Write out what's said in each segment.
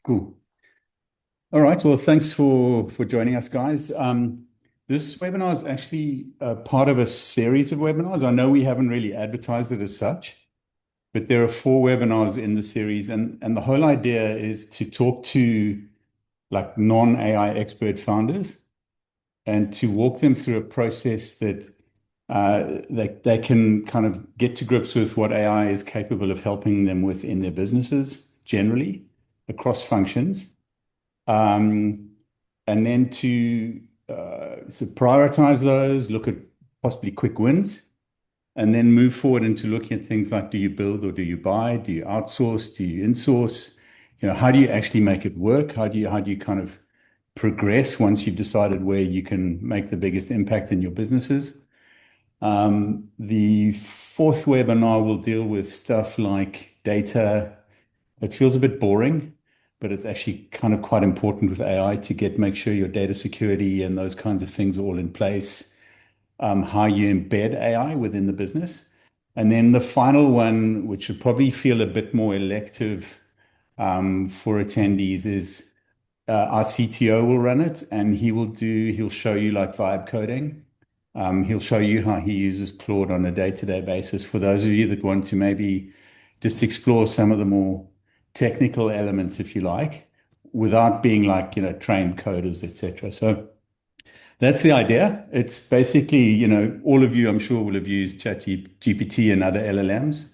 Cool. All right. Well, thanks for joining us, guys. This webinar is actually part of a series of webinars. I know we haven't really advertised it as such, but there are four webinars in the series, and the whole idea is to talk to like non-AI expert founders and to walk them through a process that they can kind of get to grips with what AI is capable of helping them with in their businesses generally across functions. Um, and then to prioritize those, look at possibly quick wins, and then move forward into looking at things like, do you build or do you buy? Do you outsource? Do you insource? How do you actually make it work? How do you kind of progress once you've decided where you can make the biggest impact in your businesses? The fourth webinar will deal with stuff like data. It feels a bit boring, but it's actually kind of quite important with AI to make sure your data security and those kinds of things are all in place. How you embed AI within the business. And then the final one, which would probably feel a bit more elective for attendees, is our CTO will run it, and he'll show you like vibe coding. He'll show you how he uses Claude on a day-to-day basis. For those of you that want to maybe just explore some of the more technical elements, if you like, without being like, trained coders, etc. So that's the idea. It's basically, all of you, I'm sure, will have used ChatGPT and other LLMs.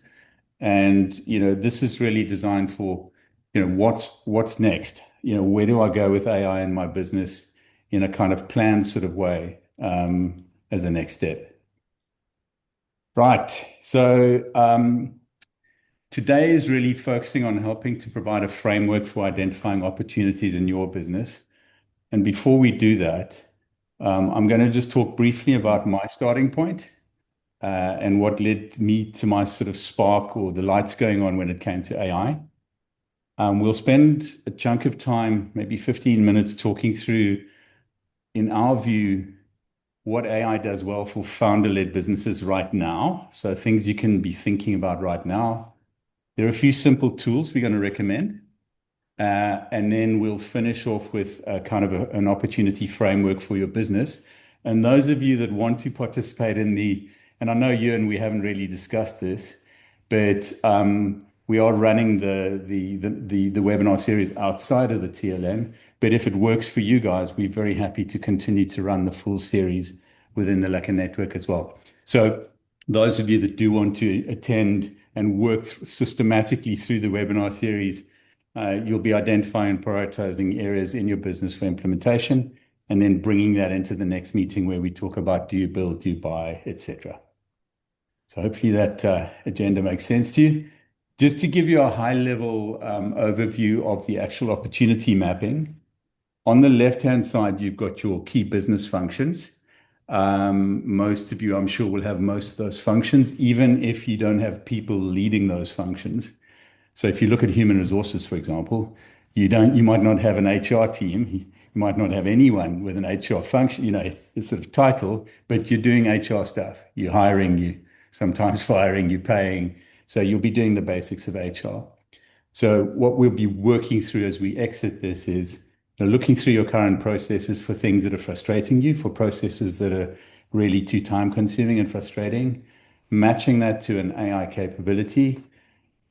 And, this is really designed for, what's next? Where do I go with AI in my business in a kind of planned sort of way as a next step? Right. So today is really focusing on helping to provide a framework for identifying opportunities in your business. And before we do that, I'm going to just talk briefly about my starting point and what led me to my sort of spark or the lights going on when it came to AI. We'll spend a chunk of time, maybe 15 minutes, talking through, in our view, what AI does well for founder-led businesses right now. So things you can be thinking about right now. There are a few simple tools we're going to recommend. And then we'll finish off with kind of an opportunity framework for your business. And those of you that want to participate and I know you and we haven't really discussed this, but we are running the webinar series outside of the TLM. But if it works for you guys, we're very happy to continue to run the full series within the Lacquer network as well. So those of you that do want to attend and work systematically through the webinar series, you'll be identifying and prioritizing areas in your business for implementation, and then bringing that into the next meeting where we talk about do you build, do you buy, etc. So hopefully that agenda makes sense to you. Just to give you a high-level overview of the actual opportunity mapping, on the left-hand side, you've got your key business functions. Most of you, I'm sure, will have most of those functions, even if you don't have people leading those functions. So if you look at human resources, for example, you might not have an HR team. You might not have anyone with an HR function, the sort of title, but you're doing HR stuff. You're hiring, you sometimes firing, you're paying. So you'll be doing the basics of HR. So what we'll be working through as we exit this is looking through your current processes for things that are frustrating you, for processes that are really too time consuming and frustrating, matching that to an AI capability,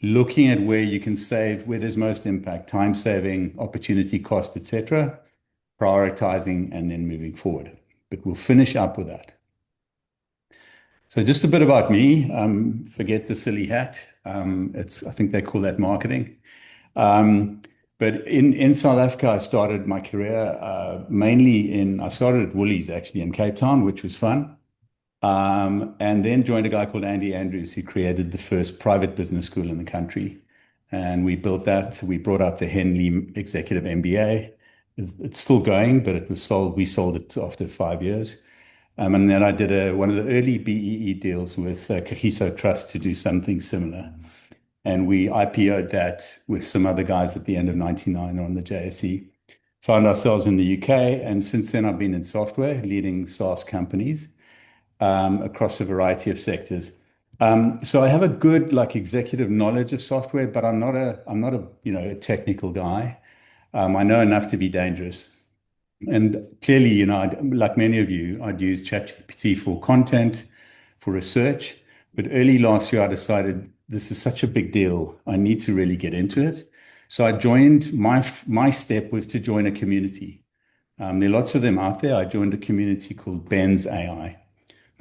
looking at where you can save, where there's most impact, time saving, opportunity cost, etc., prioritizing, and then moving forward. But we'll finish up with that. So just a bit about me. Forget the silly hat. I think they call that marketing. But in South Africa, I started my career I started at Woolies actually in Cape Town, which was fun. And then joined a guy called Andy Andrews, who created the first private business school in the country. And we built that. We brought out the Henley Executive MBA. It's still going, but it was sold. We sold it after 5 years. And then I did one of the early BEE deals with Kagiso Trust to do something similar. And we IPO'd that with some other guys at the end of 99 on the JSE. Found ourselves in the UK. And since then, I've been in software, leading SaaS companies across a variety of sectors. So I have a good executive knowledge of software, but I'm not a technical guy. I know enough to be dangerous. And clearly, like many of you, I'd use ChatGPT for content, for research. But early last year, I decided this is such a big deal. I need to really get into it. So I joined, my step was to join a community. There are lots of them out there. I joined a community called Ben's AI.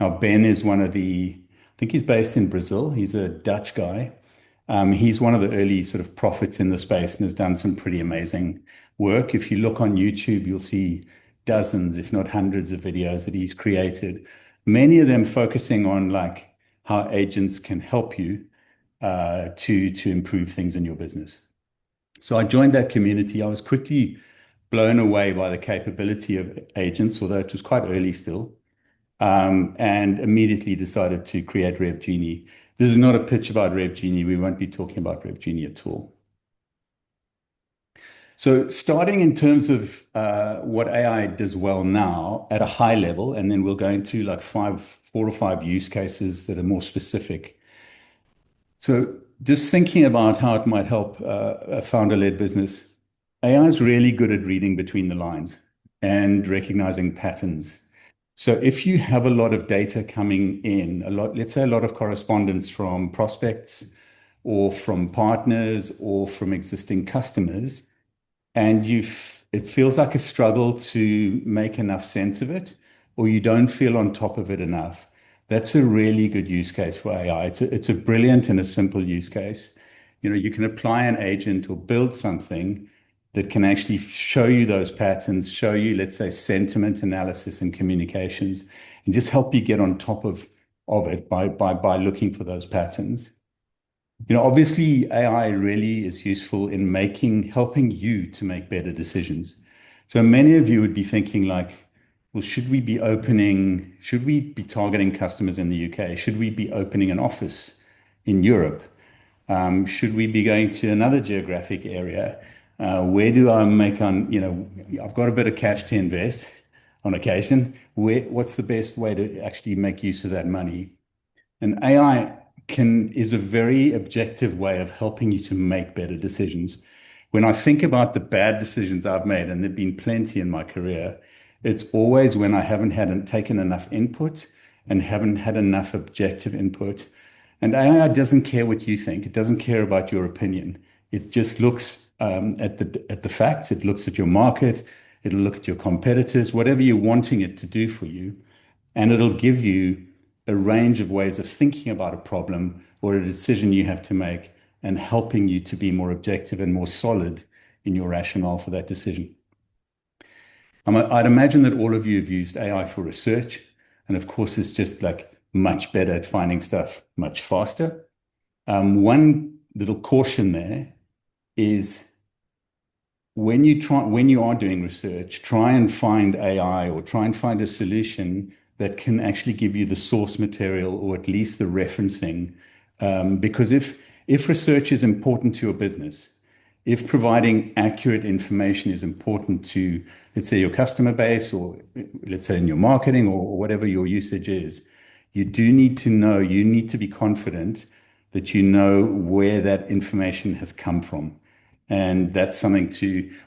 Now, Ben is I think he's based in Brazil. He's a Dutch guy. He's one of the early sort of prophets in the space and has done some pretty amazing work. If you look on YouTube, you'll see dozens, if not hundreds of videos that he's created, many of them focusing on like how agents can help you to improve things in your business. So I joined that community. I was quickly blown away by the capability of agents, although it was quite early still, and immediately decided to create RevGeni. This is not a pitch about RevGeni. We won't be talking about RevGeni at all. So starting in terms of what AI does well now at a high level, and then we'll go into like 4 or 5 use cases that are more specific. So just thinking about how it might help a founder-led business, AI is really good at reading between the lines and recognizing patterns. So if you have a lot of data coming in, let's say a lot of correspondence from prospects or from partners or from existing customers, and it feels like a struggle to make enough sense of it, or you don't feel on top of it enough. That's a really good use case for AI. It's a brilliant and a simple use case. You can apply an agent or build something that can actually show you those patterns, show you, let's say, sentiment analysis and communications, and just help you get on top of it by looking for those patterns. Obviously, AI really is useful in helping you to make better decisions. So many of you would be thinking like, well, should we be targeting customers in the UK? Should we be opening an office in Europe? Should we be going to another geographic area? Where do I I've got a bit of cash to invest on occasion. What's the best way to actually make use of that money? And AI is a very objective way of helping you to make better decisions. When I think about the bad decisions I've made, and there've been plenty in my career, it's always when I haven't taken enough input and haven't had enough objective input. And AI doesn't care what you think. It doesn't care about your opinion. It just looks at the facts. It looks at your market. It'll look at your competitors, whatever you're wanting it to do for you, and it'll give you a range of ways of thinking about a problem or a decision you have to make, and helping you to be more objective and more solid in your rationale for that decision. I'd imagine that all of you have used AI for research, and of course, it's just like much better at finding stuff much faster. One little caution there is when you are doing research, try and find AI or try and find a solution that can actually give you the source material or at least the referencing. Because if research is important to your business, if providing accurate information is important to, let's say, your customer base, or let's say in your marketing or whatever your usage is, you need to be confident that you know where that information has come from. And that's something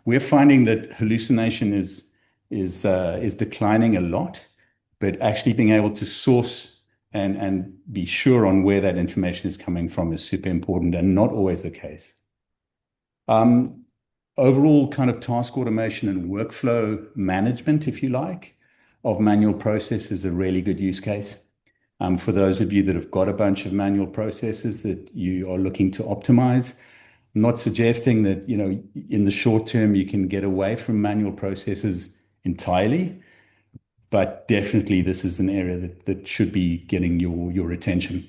we're finding that hallucination is declining a lot, but actually being able to source and be sure on where that information is coming from is super important and not always the case. Overall kind of task automation and workflow management, if you like, of manual process is a really good use case. For those of you that have got a bunch of manual processes that you are looking to optimize, I'm not suggesting that, in the short term, you can get away from manual processes entirely, but definitely this is an area that should be getting your attention.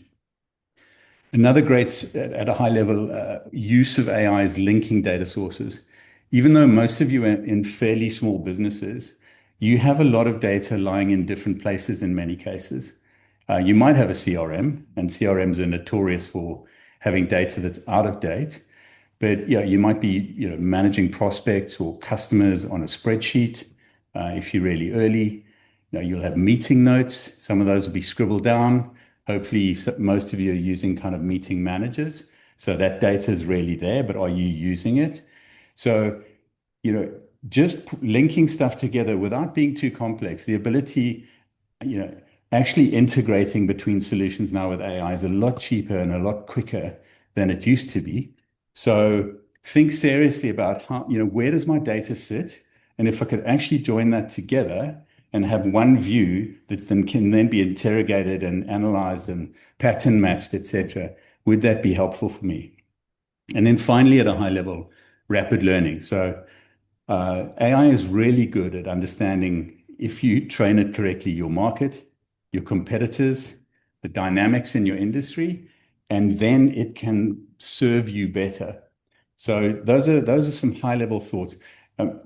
Another great, at a high level, use of AI is linking data sources. Even though most of you are in fairly small businesses, you have a lot of data lying in different places in many cases. You might have a CRM, and CRMs are notorious for having data that's out of date. But yeah, you might be managing prospects or customers on a spreadsheet. If you're really early, you'll have meeting notes. Some of those will be scribbled down. Hopefully, most of you are using kind of meeting managers. So that data is really there, but are you using it? So you know, just linking stuff together without being too complex, the ability, you know, actually integrating between solutions now with AI is a lot cheaper and a lot quicker than it used to be. So think seriously about how, where does my data sit? And if I could actually join that together and have one view that then can then be interrogated and analyzed and pattern matched, etc., would that be helpful for me? And then finally, at a high level, rapid learning. So AI is really good at understanding, if you train it correctly, your market, your competitors, the dynamics in your industry, and then it can serve you better. So those are some high level thoughts.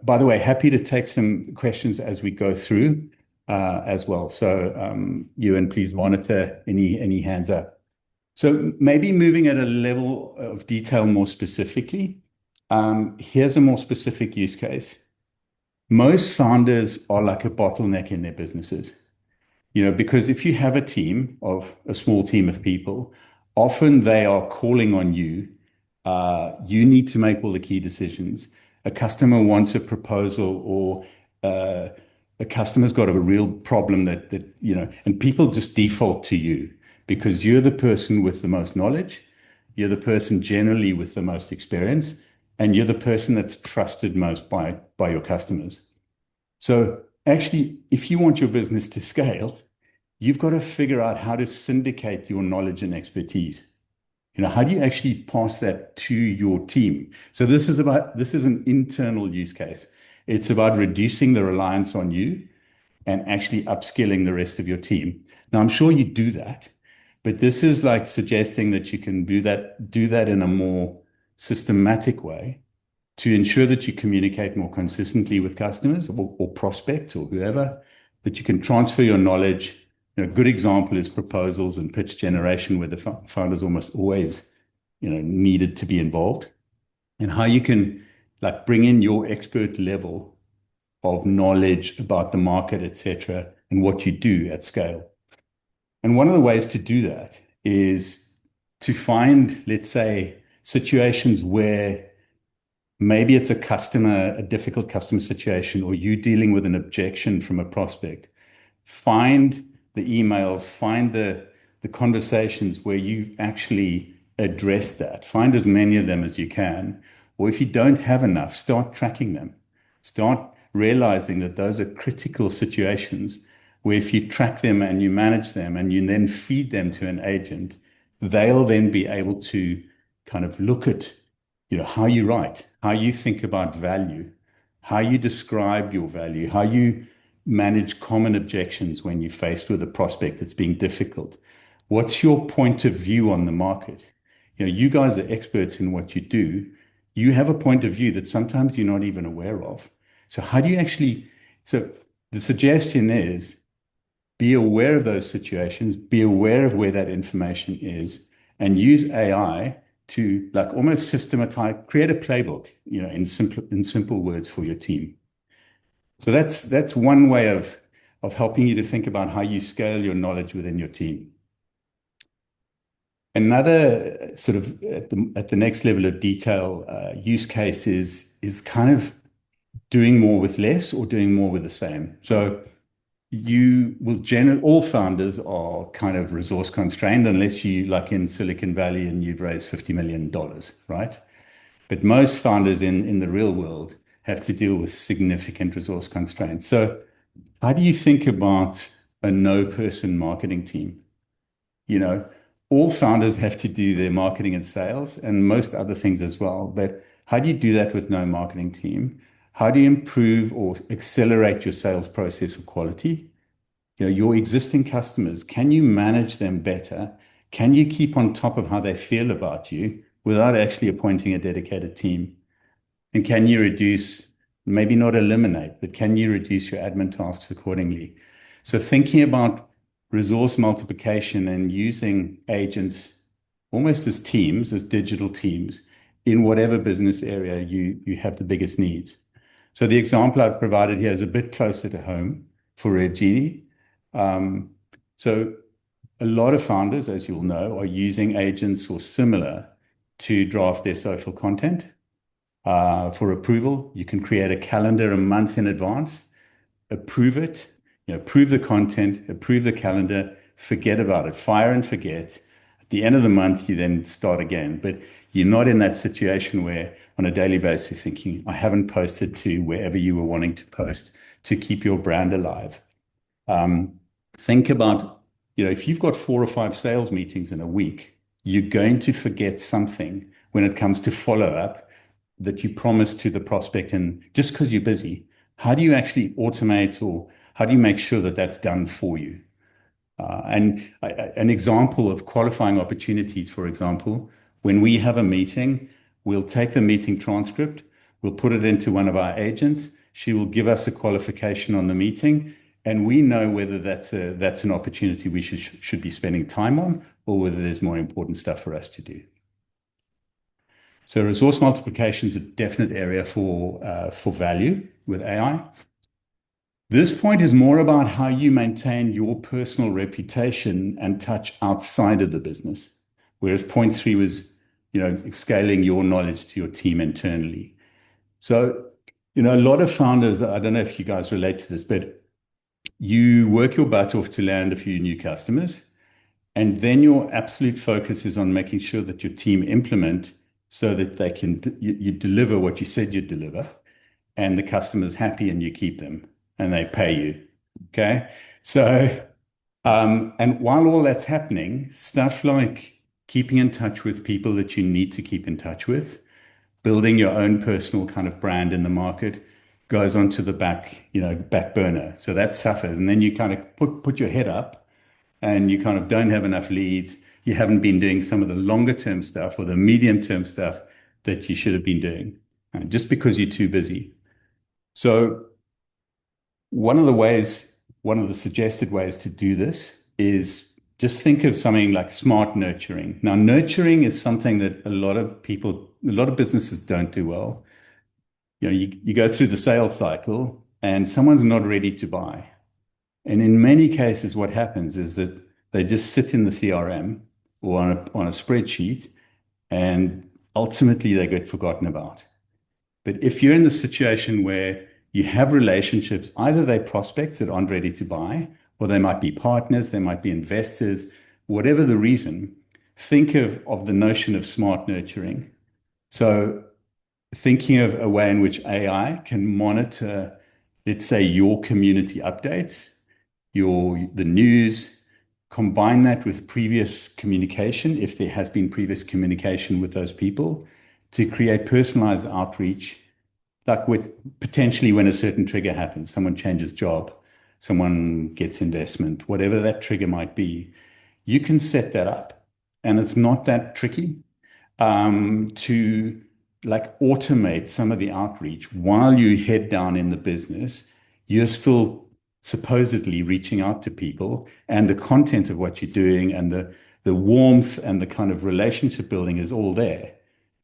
By the way, happy to take some questions as we go through as well. So Ewan, please monitor any hands up. So maybe moving at a level of detail more specifically, here's a more specific use case. Most founders are like a bottleneck in their businesses, because if you have a small team of people, often they are calling on you. You need to make all the key decisions. A customer wants a proposal, or a customer's got a real problem and people just default to you because you're the person with the most knowledge. You're the person generally with the most experience, and you're the person that's trusted most by your customers. So actually, if you want your business to scale, you've got to figure out how to syndicate your knowledge and expertise. How do you actually pass that to your team? So this is an internal use case. It's about reducing the reliance on you and actually upskilling the rest of your team. Now, I'm sure you do that, but this is like suggesting that you can do that in a more systematic way to ensure that you communicate more consistently with customers or prospects or whoever, that you can transfer your knowledge. A good example is proposals and pitch generation, where the founders almost always, needed to be involved, and how you can like bring in your expert level of knowledge about the market, etc., and what you do at scale. And one of the ways to do that is to find, let's say, situations where maybe it's a difficult customer situation, or you dealing with an objection from a prospect. Find the emails, find the conversations where you actually address that. Find as many of them as you can. Or if you don't have enough, start tracking them. Start realizing that those are critical situations where if you track them and you manage them and you then feed them to an agent, they'll then be able to kind of look at, how you write, how you think about value, how you describe your value, how you manage common objections when you're faced with a prospect that's being difficult. What's your point of view on the market? You guys are experts in what you do. You have a point of view that sometimes you're not even aware of. So the suggestion is, be aware of those situations, be aware of where that information is, and use AI to like almost systematize, create a playbook, in simple words for your team. So that's one way of helping you to think about how you scale your knowledge within your team. Another sort of at the next level of detail use case is kind of doing more with less or doing more with the same. So all founders are kind of resource constrained unless you like in Silicon Valley and you've raised $50 million, right? But most founders in the real world have to deal with significant resource constraints. So how do you think about a no-person marketing team? All founders have to do their marketing and sales and most other things as well. But how do you do that with no marketing team? How do you improve or accelerate your sales process of quality? Your existing customers, can you manage them better? Can you keep on top of how they feel about you without actually appointing a dedicated team? And can you reduce, maybe not eliminate, but can you reduce your admin tasks accordingly? So thinking about resource multiplication and using agents almost as teams, as digital teams, in whatever business area you have the biggest needs. So the example I've provided here is a bit closer to home for RevGeni. So a lot of founders, as you'll know, are using agents or similar to draft their social content. for approval. You can create a calendar a month in advance, approve it, approve the content, approve the calendar, forget about it, fire and forget. At the end of the month, you then start again. But you're not in that situation where on a daily basis you're thinking, I haven't posted to wherever you were wanting to post to keep your brand alive. Think about, if you've got 4 or 5 sales meetings in a week, you're going to forget something when it comes to follow up that you promised to the prospect. And just because you're busy, how do you actually automate or how do you make sure that that's done for you? An example of qualifying opportunities, for example, when we have a meeting, we'll take the meeting transcript, we'll put it into one of our agents. She will give us a qualification on the meeting, and we know whether that's an opportunity we should be spending time on or whether there's more important stuff for us to do. So resource multiplication is a definite area for value with AI. This point is more about how you maintain your personal reputation and touch outside of the business, whereas point three was, scaling your knowledge to your team internally. So, a lot of founders, I don't know if you guys relate to this, but you work your butt off to land a few new customers, and then your absolute focus is on making sure that your team implement so that you deliver what you said you'd deliver, and the customer's happy and you keep them and they pay you. Okay. So, and while all that's happening, stuff like keeping in touch with people that you need to keep in touch with, building your own personal kind of brand in the market goes onto the back burner. So that suffers. And then you kind of put your head up and you kind of don't have enough leads. You haven't been doing some of the longer term stuff or the medium term stuff that you should have been doing just because you're too busy. So one of the suggested ways to do this is just think of something like smart nurturing. Now, nurturing is something that a lot of businesses don't do well. You go through the sales cycle and someone's not ready to buy. And in many cases, what happens is that they just sit in the CRM or on a spreadsheet and ultimately they get forgotten about. But if you're in the situation where you have relationships, either they're prospects that aren't ready to buy, or they might be partners, they might be investors, whatever the reason, think of the notion of smart nurturing. So thinking of a way in which AI can monitor, let's say, your community updates, the news, combine that with previous communication, if there has been previous communication with those people, to create personalized outreach, like with potentially when a certain trigger happens, someone changes job, someone gets investment, whatever that trigger might be, you can set that up. And it's not that tricky to like automate some of the outreach while you head down in the business. You're still supposedly reaching out to people, and the content of what you're doing and the warmth and the kind of relationship building is all there.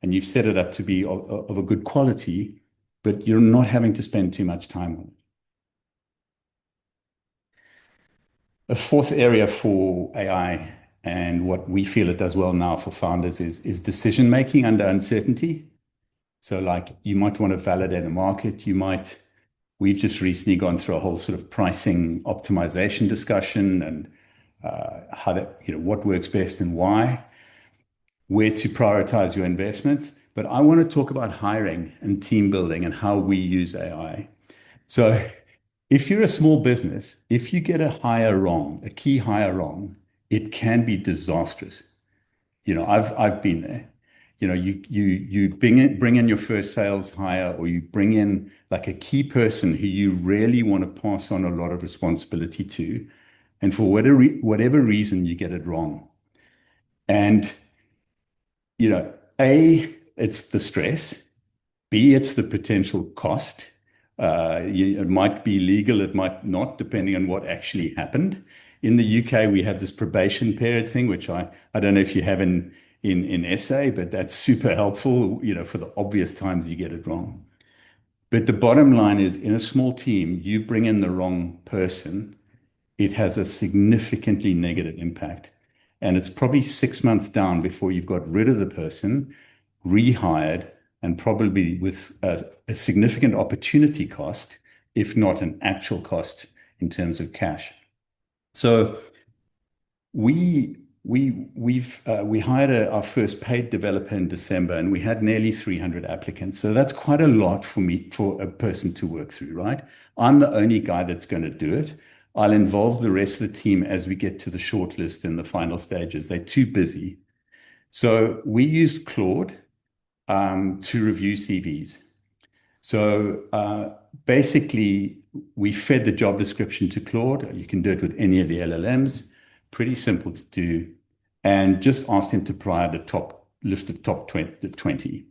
And you've set it up to be of a good quality, but you're not having to spend too much time on it. A fourth area for AI and what we feel it does well now for founders is decision making under uncertainty. So like you might want to validate a market. We've just recently gone through a whole sort of pricing optimization discussion and what works best and why, where to prioritize your investments. But I want to talk about hiring and team building and how we use AI. So if you're a small business, if you get a key hire wrong, it can be disastrous. I've been there. You bring in your first sales hire, or you bring in like a key person who you really want to pass on a lot of responsibility to, and for whatever reason you get it wrong. And A, it's the stress. B, it's the potential cost. It might be legal, it might not, depending on what actually happened. In the UK, we have this probation period thing, which I don't know if you have in SA, but that's super helpful, for the obvious times you get it wrong. But the bottom line is, in a small team, you bring in the wrong person, it has a significantly negative impact. And it's probably 6 months down before you've got rid of the person, rehired, and probably with a significant opportunity cost, if not an actual cost in terms of cash. So we hired our first paid developer in December, and we had nearly 300 applicants. So that's quite a lot for me, for a person to work through, right? I'm the only guy that's going to do it. I'll involve the rest of the team as we get to the shortlist and the final stages. They're too busy. So we used Claude to review CVs. So basically, we fed the job description to Claude. You can do it with any of the LLMs. Pretty simple to do. And just asked him to provide a top list of top 20.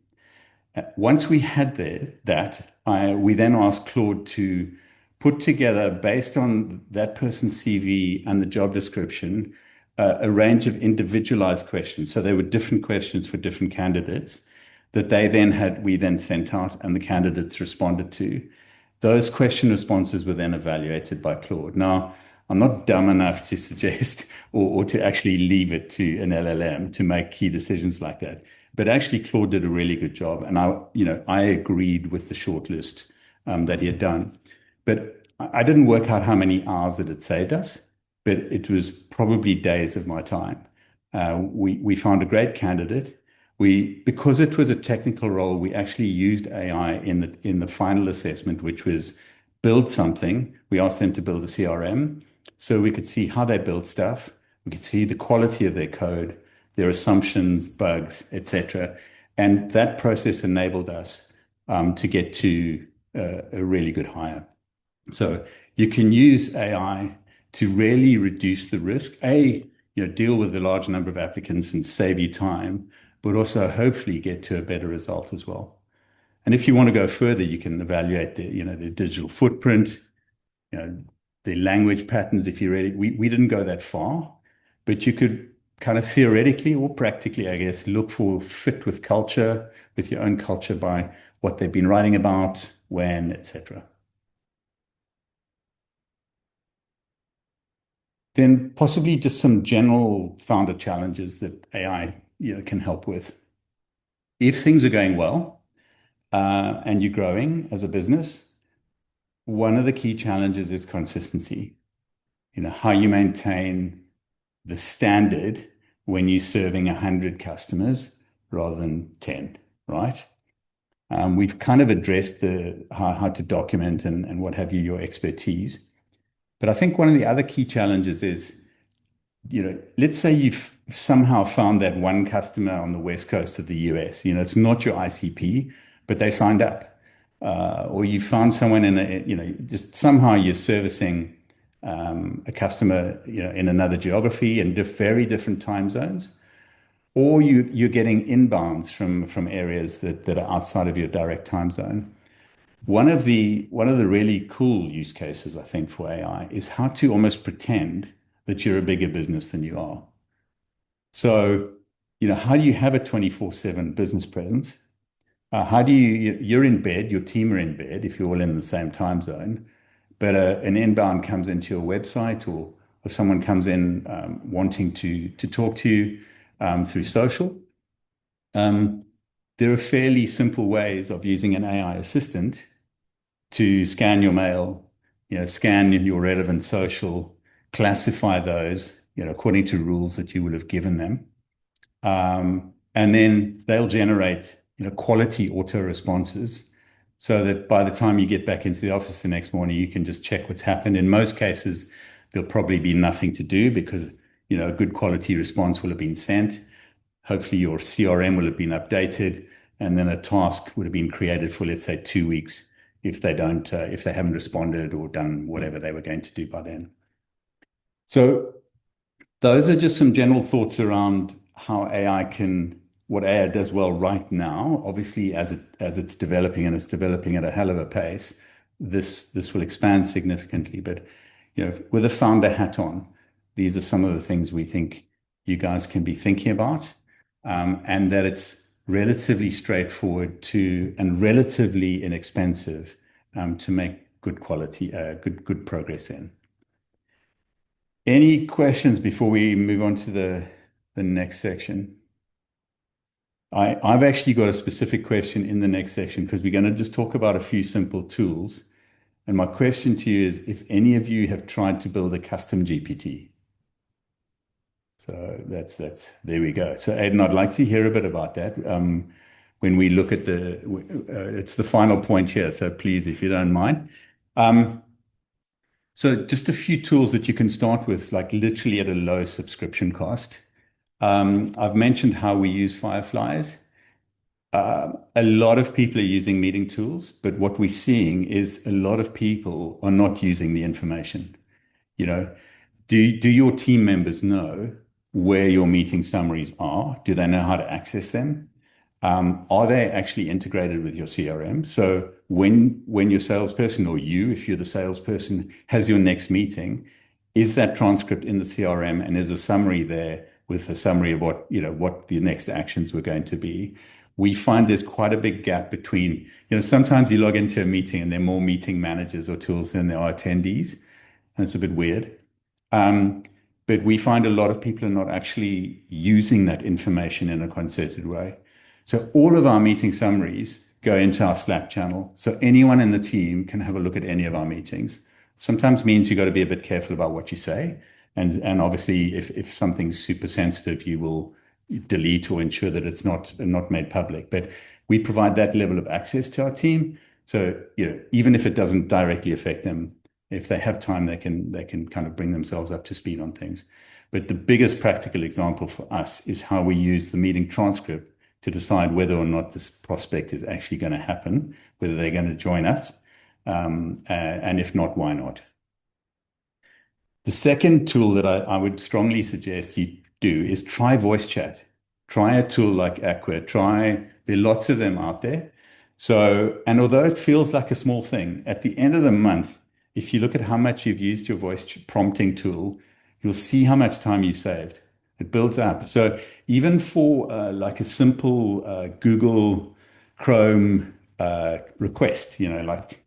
Once we had we then asked Claude to put together, based on that person's CV and the job description, a range of individualized questions. So there were different questions for different candidates that we then sent out and the candidates responded to. Those question responses were then evaluated by Claude. Now, I'm not dumb enough to suggest or to actually leave it to an LLM to make key decisions like that. But actually, Claude did a really good job, and I agreed with the shortlist that he had done. But I didn't work out how many hours that it saved us, but it was probably days of my time. We found a great candidate. Because it was a technical role, we actually used AI in the final assessment, which was build something. We asked them to build a CRM so we could see how they build stuff. We could see the quality of their code, their assumptions, bugs, etc. And that process enabled us to get to a really good hire. So you can use AI to really reduce the risk, deal with the large number of applicants and save you time, but also hopefully get to a better result as well. And if you want to go further, you can evaluate the digital footprint, you know, the language patterns. If you really, we didn't go that far, but you could kind of theoretically or practically, I guess, look for fit with culture, with your own culture by what they've been writing about, when, etc. Then possibly just some general founder challenges that AI, can help with. If things are going well, and you're growing as a business, one of the key challenges is consistency. How you maintain the standard when you're serving 100 customers rather than 10, right? We've kind of addressed how to document and what have you, your expertise. But I think one of the other key challenges is, let's say you've somehow found that one customer on the West Coast of the US, it's not your ICP, but they signed up. Or you found someone just somehow you're servicing a customer, in another geography and very different time zones. Or you're getting inbounds from areas that are outside of your direct time zone. One of the really cool use cases, I think, for AI is how to almost pretend that you're a bigger business than you are. So, how do you have a 24/7 business presence? You're in bed, your team are in bed if you're all in the same time zone, but an inbound comes into your website or someone comes in wanting to talk to you through social. There are fairly simple ways of using an AI assistant to scan your mail, scan your relevant social, classify those, according to rules that you would have given them. And then they'll generate, quality auto responses so that by the time you get back into the office the next morning, you can just check what's happened. In most cases, there'll probably be nothing to do because, a good quality response will have been sent. Hopefully your CRM will have been updated, and then a task would have been created for, let's say, 2 weeks if they haven't responded or done whatever they were going to do by then. So those are just some general thoughts around what AI does well right now. Obviously, as it's developing, and it's developing at a hell of a pace, this will expand significantly. But with a founder hat on, these are some of the things we think you guys can be thinking about, and that it's relatively straightforward and relatively inexpensive to make good quality, good progress in. Any questions before we move on to the next section? I've actually got a specific question in the next section because we're going to just talk about a few simple tools. And my question to you is if any of you have tried to build a custom GPT. So there we go. So Aidan, I'd like to hear a bit about that. When we look at it's the final point here. So please, if you don't mind. Um, so just a few tools that you can start with, like literally at a low subscription cost. I've mentioned how we use Fireflies. A lot of people are using meeting tools, but what we're seeing is a lot of people are not using the information. You know, do your team members know where your meeting summaries are? Do they know how to access them? Are they actually integrated with your CRM? So when your salesperson or you, if you're the salesperson, has your next meeting, is that transcript in the CRM and is a summary there with a summary of what the next actions were going to be? We find there's quite a big gap between, sometimes you log into a meeting and there are more meeting managers or tools than there are attendees, and it's a bit weird. Um, but we find a lot of people are not actually using that information in a concerted way. So all of our meeting summaries go into our Slack channel. So anyone in the team can have a look at any of our meetings. Sometimes means you got to be a bit careful about what you say. And obviously if something's super sensitive, you will delete or ensure that it's not made public. But we provide that level of access to our team. So, even if it doesn't directly affect them, if they have time, they can kind of bring themselves up to speed on things. But the biggest practical example for us is how we use the meeting transcript to decide whether or not this prospect is actually going to happen, whether they're going to join us, and if not, why not? The second tool that I would strongly suggest you do is try voice chat. Try a tool like Aqua. There are lots of them out there. So, and although it feels like a small thing, at the end of the month, if you look at how much you've used your prompting tool, you'll see how much time you saved. It builds up. So even for like a simple Google Chrome request, like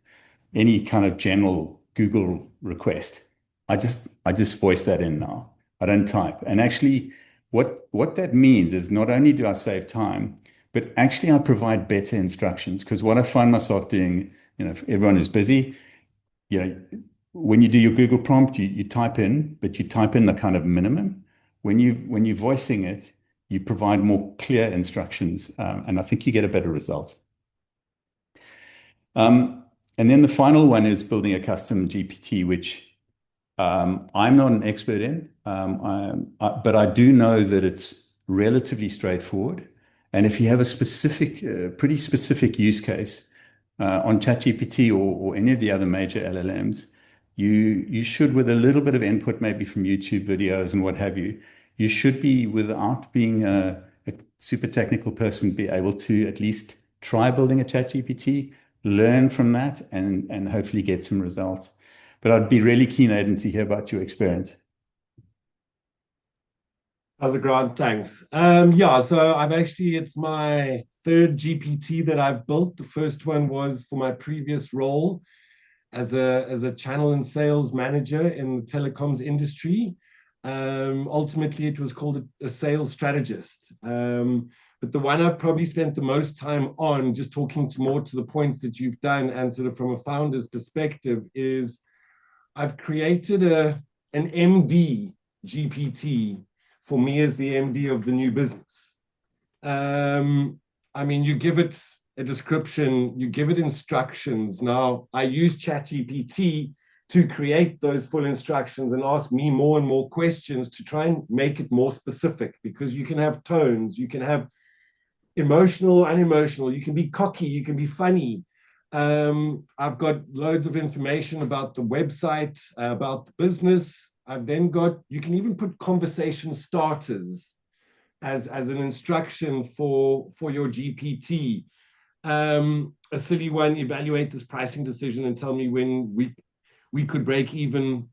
any kind of general Google request, I just voice that in now. I don't type. And actually, what that means is not only do I save time, but actually I provide better instructions. Because what I find myself doing, if everyone is busy, you know, when you do your Google prompt, you type in, but you type in the kind of minimum. When you're voicing it, you provide more clear instructions, and I think you get a better result. Um, and then the final one is building a custom GPT, which I'm not an expert in, but I do know that it's relatively straightforward. And if you have a pretty specific use case on ChatGPT or any of the other major LLMs, you should, with a little bit of input, maybe from YouTube videos and what have you, you should be, without being a super technical person, be able to at least try building a ChatGPT, learn from that, and hopefully get some results. But I'd be really keen, Aidan, to hear about your experience. How's it, Grant? Thanks. Yeah, so it's my third GPT that I've built. The first one was for my previous role as a channel and sales manager in the telecoms industry. Ultimately, it was called a sales strategist. But the one I've probably spent the most time on, just talking more to the points that you've done, and sort of from a founder's perspective, is I've created an MD GPT for me as the MD of the new business. You give it a description, you give it instructions. Now, I use ChatGPT to create those full instructions and ask me more and more questions to try and make it more specific, because you can have tones, you can have emotional, unemotional, you can be cocky, you can be funny. I've got loads of information about the website, about the business. I've then got, you can even put conversation starters as an instruction for your GPT. A silly one: evaluate this pricing decision and tell me when we could break even,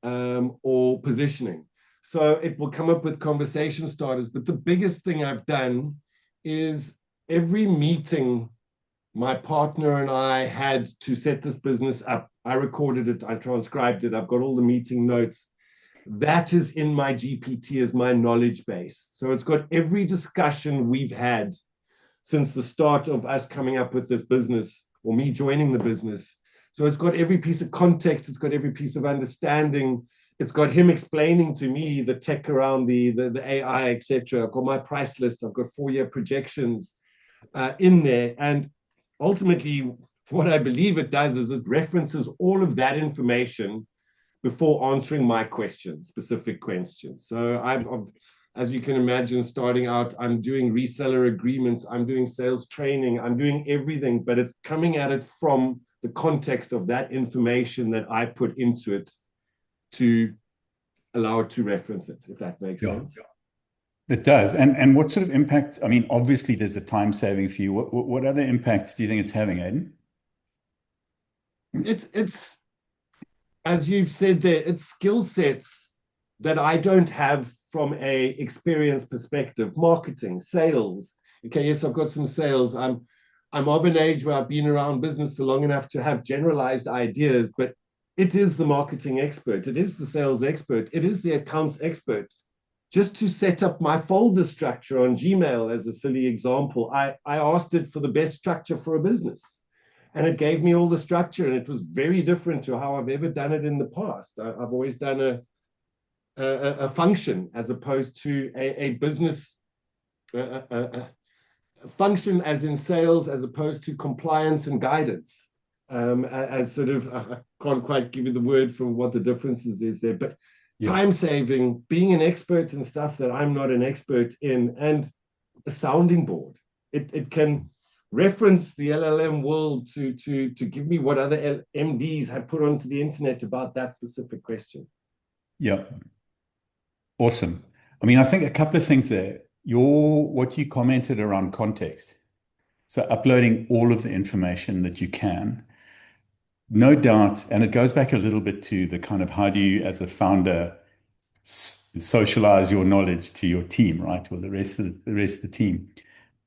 or positioning. So it will come up with conversation starters. But the biggest thing I've done is every meeting my partner and I had to set this business up, I recorded it, I transcribed it, I've got all the meeting notes. That is in my GPT as my knowledge base. So it's got every discussion we've had since the start of us coming up with this business or me joining the business. So it's got every piece of context, it's got every piece of understanding. It's got him explaining to me the tech around the AI, etc. I've got my price list, I've got 4 year projections in there. And ultimately, what I believe it does is it references all of that information before answering my questions, specific questions. So as you can imagine, starting out, I'm doing reseller agreements, I'm doing sales training, I'm doing everything, but it's coming at it from the context of that information that I put into it to allow it to reference it, if that makes Yeah, sense. it does. And what sort of impact? I mean, obviously there's a time saving for you. What other impacts do you think it's having, Aiden? It's as you've said there, it's skill sets that I don't have from a experience perspective, marketing, sales. Okay, yes, I've got some sales. I'm of an age where I've been around business for long enough to have generalized ideas, but it is the marketing expert, it is the sales expert, it is the accounts expert. Just to set up my folder structure on Gmail, as a silly example, I asked it for the best structure for a business. And it gave me all the structure, and it was very different to how I've ever done it in the past. I've always done a function as opposed to a business function, as in sales, as opposed to compliance and guidance. As sort of, I can't quite give you the word for what the differences is there, but Yeah. time saving, being an expert in stuff that I'm not an expert in, and a sounding board. It can reference the LLM world to give me what other MDs have put onto the internet about that specific question. Yeah. Awesome. I mean, I think a couple of things there. What you commented around context. So uploading all of the information that you can, no doubt, and it goes back a little bit to the kind of how do you, as a founder, socialize your knowledge to your team, right? Or the rest of the team.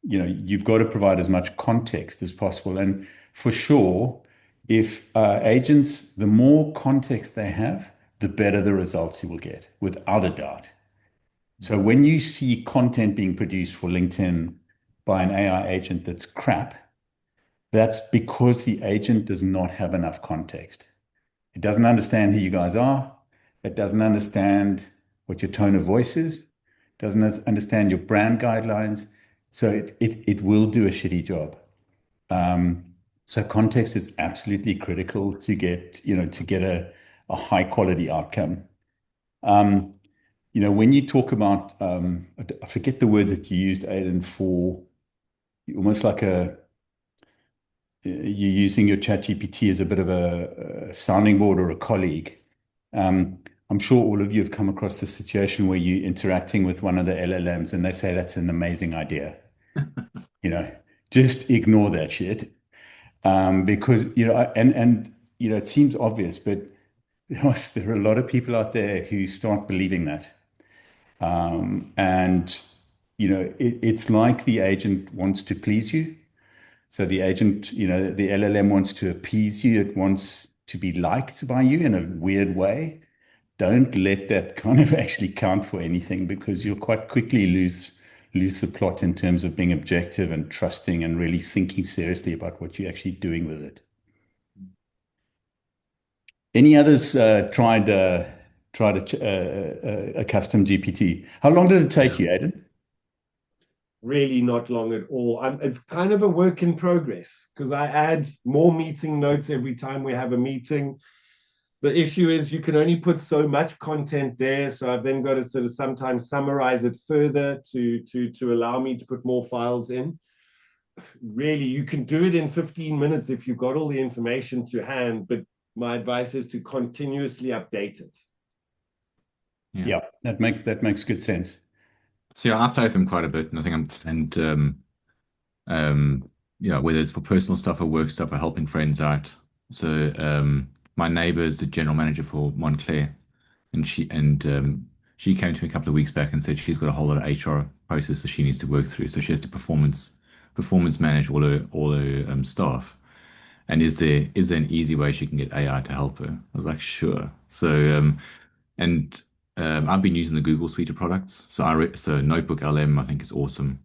You've got to provide as much context as possible. And for sure, if agents, the more context they have, the better the results you will get, without a doubt. So when you see content being produced for LinkedIn by an AI agent that's crap, that's because the agent does not have enough context. It doesn't understand who you guys are. It doesn't understand what your tone of voice is. Doesn't understand your brand guidelines. So it will do a shitty job. Um, so context is absolutely critical to get a high quality outcome. Um, when you talk about, I forget the word that you used, Aiden, for almost like you're using your chat GPT as a bit of a sounding board or a colleague. I'm sure all of you have come across the situation where you're interacting with one of the LLMs and they say that's an amazing idea. You know, just ignore that shit. Because, it seems obvious, but there are a lot of people out there who start believing that. And, it's like the agent wants to please you. So the agent, the LLM wants to appease you. It wants to be liked by you in a weird way. Don't let that kind of actually count for anything because you'll quite quickly lose the plot in terms of being objective and trusting and really thinking seriously about what you're actually doing with it. Any others tried a custom GPT? How long did it take Yeah. you, Aiden? Really not long at all. It's kind of a work in progress because I add more meeting notes every time we have a meeting. The issue is you can only put so much content there, so I've then got to sort of sometimes summarize it further to allow me to put more files in. Really, you can do it in 15 minutes if you've got all the information to hand, but my advice is to continuously update it. Yeah. Yeah, that makes good sense. So yeah, I play with them quite a bit, and I think whether it's for personal stuff or work stuff or helping friends out. So my neighbor is the general manager for Montclair, and she came to me a couple of weeks back and said she's got a whole lot of HR process that she needs to work through. So she has to performance manage all her staff. And is there an easy way she can get AI to help her? I was like, sure. So and I've been using the Google suite of products. So Notebook LM I think is awesome.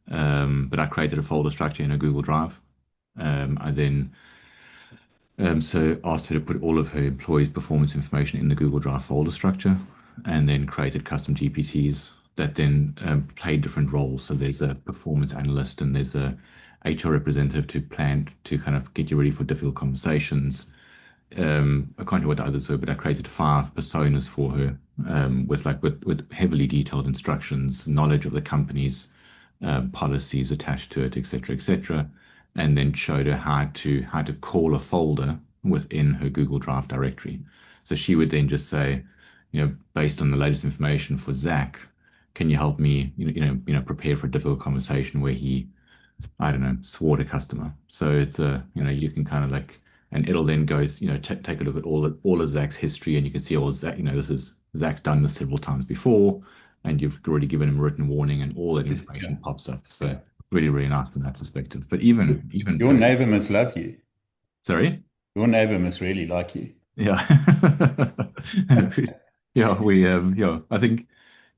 But I created a folder structure in a Google Drive. I then so asked her to put all of her employees' performance information in the Google Drive folder structure, and then created custom GPTs that then play different roles. So there's a performance analyst, and there's a HR representative to plan to kind of get you ready for difficult conversations. I can't remember what the others were, but I created 5 personas for her, with heavily detailed instructions, knowledge of the company's policies attached to it, etc., etc., and then showed her how to call a folder within her Google Drive directory. So she would then just say, based on the latest information for Zach, can you help me, prepare for a difficult conversation where he, I don't know, swore at a customer. So it's you can kind of like, and it'll then go, take a look at all of Zach's history, and you can see all Zach, this is Zach's done this several times before, and you've already given him a written warning, and all that Yeah. information pops up. Yeah. So really, really nice from that perspective. But even Your person, neighbor must love you. sorry, Your neighbor must really like you. yeah, yeah, I think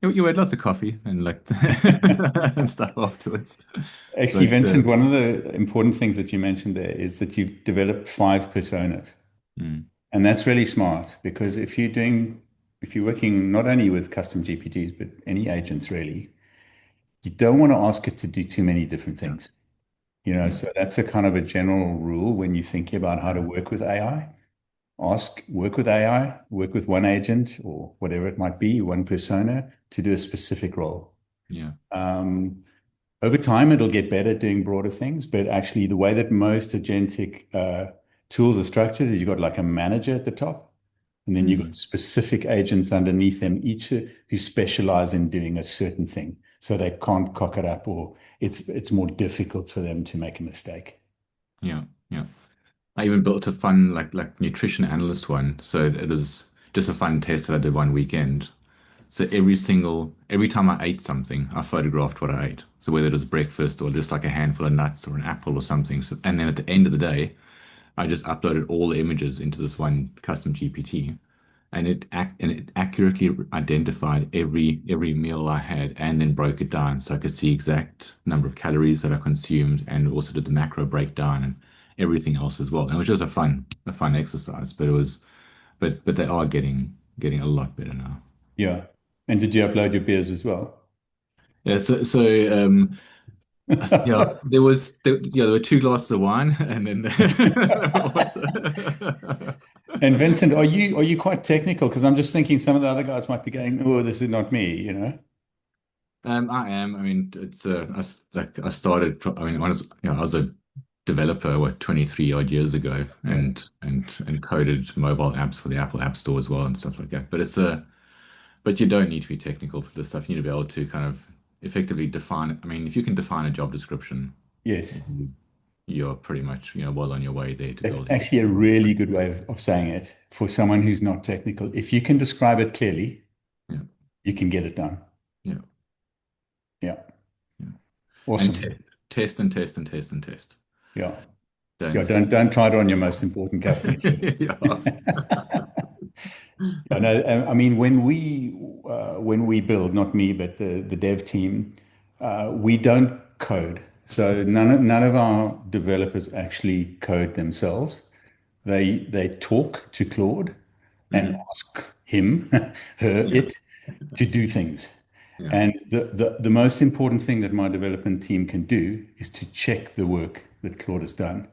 you had lots of coffee and like and stuff afterwards, Actually, but Vincent, one of the important things that you mentioned there is that you've developed 5 personas. mm, And that's really smart because if you're working not only with custom GPTs, but any agents really, you don't want to ask it to do too many different yeah, things. yeah, So that's a kind of a general rule when you're thinking about how to work with AI. Work with AI, work with one agent or whatever it might be, one persona to do a specific role. yeah, Um, Over time, it'll get better doing broader things, but actually, the way that most agentic tools are structured is you've got like a manager at the top, and then you've got mm, specific agents underneath them, each who specialize in doing a certain thing. So they can't cock it up, or it's more difficult for them to make a mistake. yeah, yeah. I even built a fun like nutrition analyst one. So it was just a fun test that I did one weekend. So every time I ate something, I photographed what I ate. So whether it was breakfast or just like a handful of nuts or an apple or something. So, and then at the end of the day, I just uploaded all the images into this one custom GPT, and it accurately identified every meal I had, and then broke it down so I could see exact number of calories that I consumed, and also did the macro breakdown and everything else as well. And it was just a fun exercise, but it was but they are getting a lot better now. Yeah. And did you upload your beers as well? Yeah, yeah, there were 2 glasses of wine, and then there was, And Vincent, are you quite technical? Because I'm just thinking some of the other guys might be going, "Oh, this is not me," you know? I am. I mean, it's like I started. I mean, I was a developer 23 odd years ago, Yeah. and coded mobile apps for the Apple App Store as well and stuff like that. But you don't need to be technical for this stuff. You need to be able to kind of effectively define it. I mean, if you can define a job description, Yes. you- you're pretty much well on your way there to That's building actually a something really great. good way of saying it for someone who's not technical. If you can describe it clearly, Yeah, you can get it done. yeah, Yeah. yeah. And Awesome. test and test and test and test. Yeah. Yeah. Don't. Don't try it on your most important customer first. Yeah. I know. I mean, when we build, not me, but the dev team, we don't code. So none of our developers actually code themselves. They talk to Claude and Mm, ask him, her, yeah, it to do things. yeah, And the most important thing that my development team can do is to check the work that Claude has done.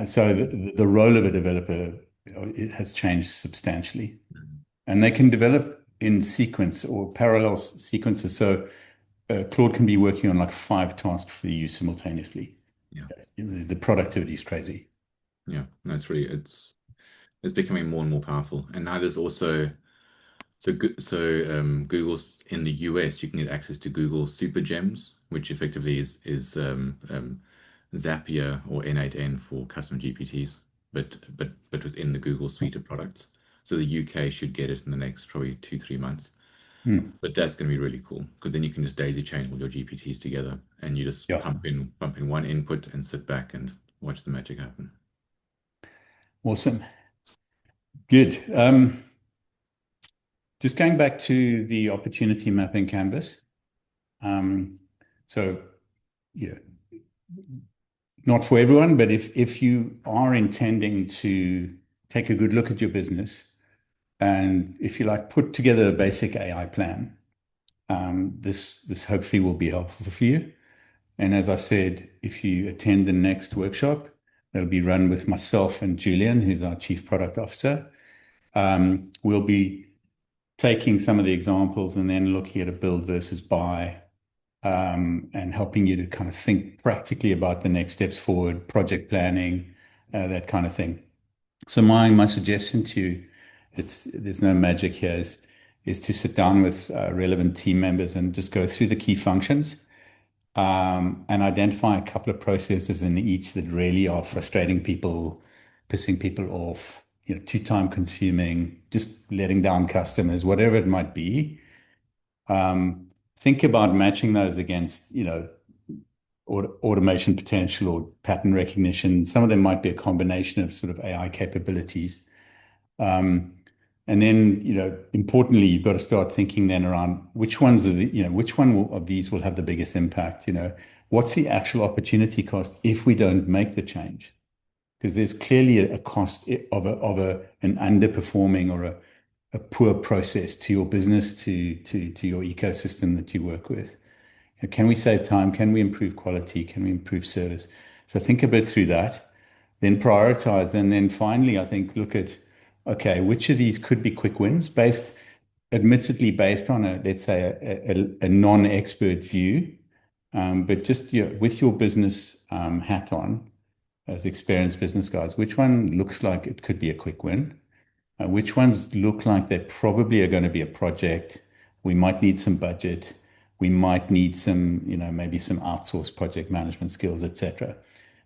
So the role of a developer, it has changed substantially, and they can develop in sequence or parallel sequences. So Claude can be working on like 5 tasks for you simultaneously. yeah, The productivity is crazy. yeah. No, it's becoming more and more powerful. And now there's also Google's in the US, you can get access to Google Super Gems, which effectively is Zapier or N8N for custom GPTs, but within the Google suite of products. So the UK should get it in the next probably 2-3 months. Hmm. But that's going to be really cool because then you can just daisy chain all your GPTs together, and you just Yeah, pump in one input and sit back and watch the magic happen. awesome. Good. Just going back to the opportunity mapping canvas. Um, So, yeah, not for everyone, but if you are intending to take a good look at your business and if you like put together a basic AI plan, this hopefully will be helpful for you. And as I said, if you attend the next workshop, that'll be run with myself and Julian, who's our Chief Product Officer. We'll be taking some of the examples and then looking at a build versus buy, and helping you to kind of think practically about the next steps forward, project planning, that kind of thing. So my suggestion to you, there's no magic here, is to sit down with relevant team members and just go through the key functions, and identify a couple of processes in each that really are frustrating people, pissing people off, too time consuming, just letting down customers, whatever it might be. Think about matching those against, automation potential or pattern recognition. Some of them might be a combination of sort of AI capabilities. And then, importantly, you've got to start thinking then around which ones of which one of these will have the biggest impact? What's the actual opportunity cost if we don't make the change? Because there's clearly a cost of an underperforming or a poor process to your business, to your ecosystem that you work with. Can we save time? Can we improve quality? Can we improve service? So think a bit through that, then prioritize, and then finally, I think, look at, okay, which of these could be quick wins admittedly based on let's say a non-expert view, but just with your business hat on as experienced business guys, which one looks like it could be a quick win? Which ones look like they probably are going to be a project? We might need some budget. We might need some, maybe some outsourced project management skills, etc.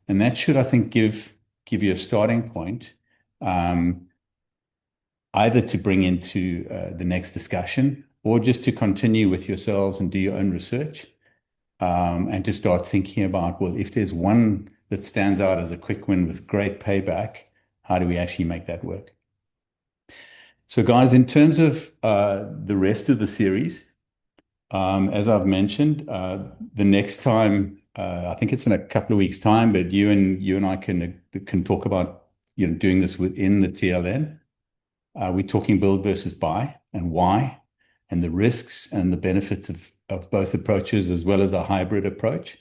And that should, I think, give you a starting point, either to bring into the next discussion or just to continue with yourselves and do your own research, and to start thinking about, well, if there's one that stands out as a quick win with great payback, how do we actually make that work? So, guys, in terms of the rest of the series, as I've mentioned, the next time, I think it's in a couple of weeks' time, but you and I can talk about doing this within the TLN. We're talking build versus buy and why, and the risks and the benefits of both approaches, as well as a hybrid approach.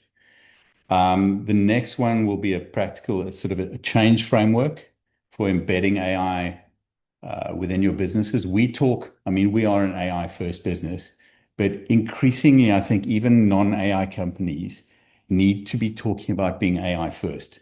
The next one will be a practical, sort of a change framework for embedding AI within your businesses. We are an AI first business, but increasingly, I think even non-AI companies need to be talking about being AI first.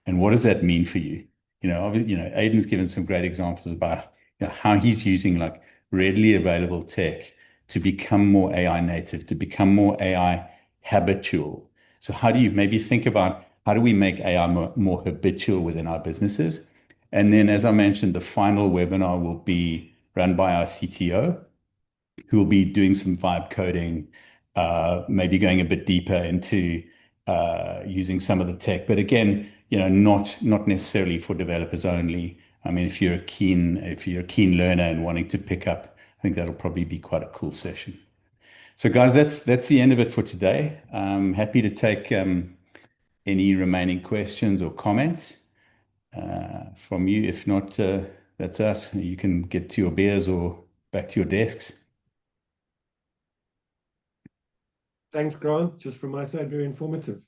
And what does that mean for you? Aidan's given some great examples about how he's using like readily available tech to become more AI native, to become more AI habitual. So how do you maybe think about how do we make AI more habitual within our businesses? And then, as I mentioned, the final webinar will be run by our CTO, who will be doing some vibe coding, maybe going a bit deeper into using some of the tech. But again, not necessarily for developers only. I mean, if you're a keen learner and wanting to pick up, I think that'll probably be quite a cool session. So, guys, that's the end of it for today. I'm happy to take any remaining questions or comments from you. If not, that's us. You can get to your beers or back to your desks. Thanks, Grant. Just from my side, very informative.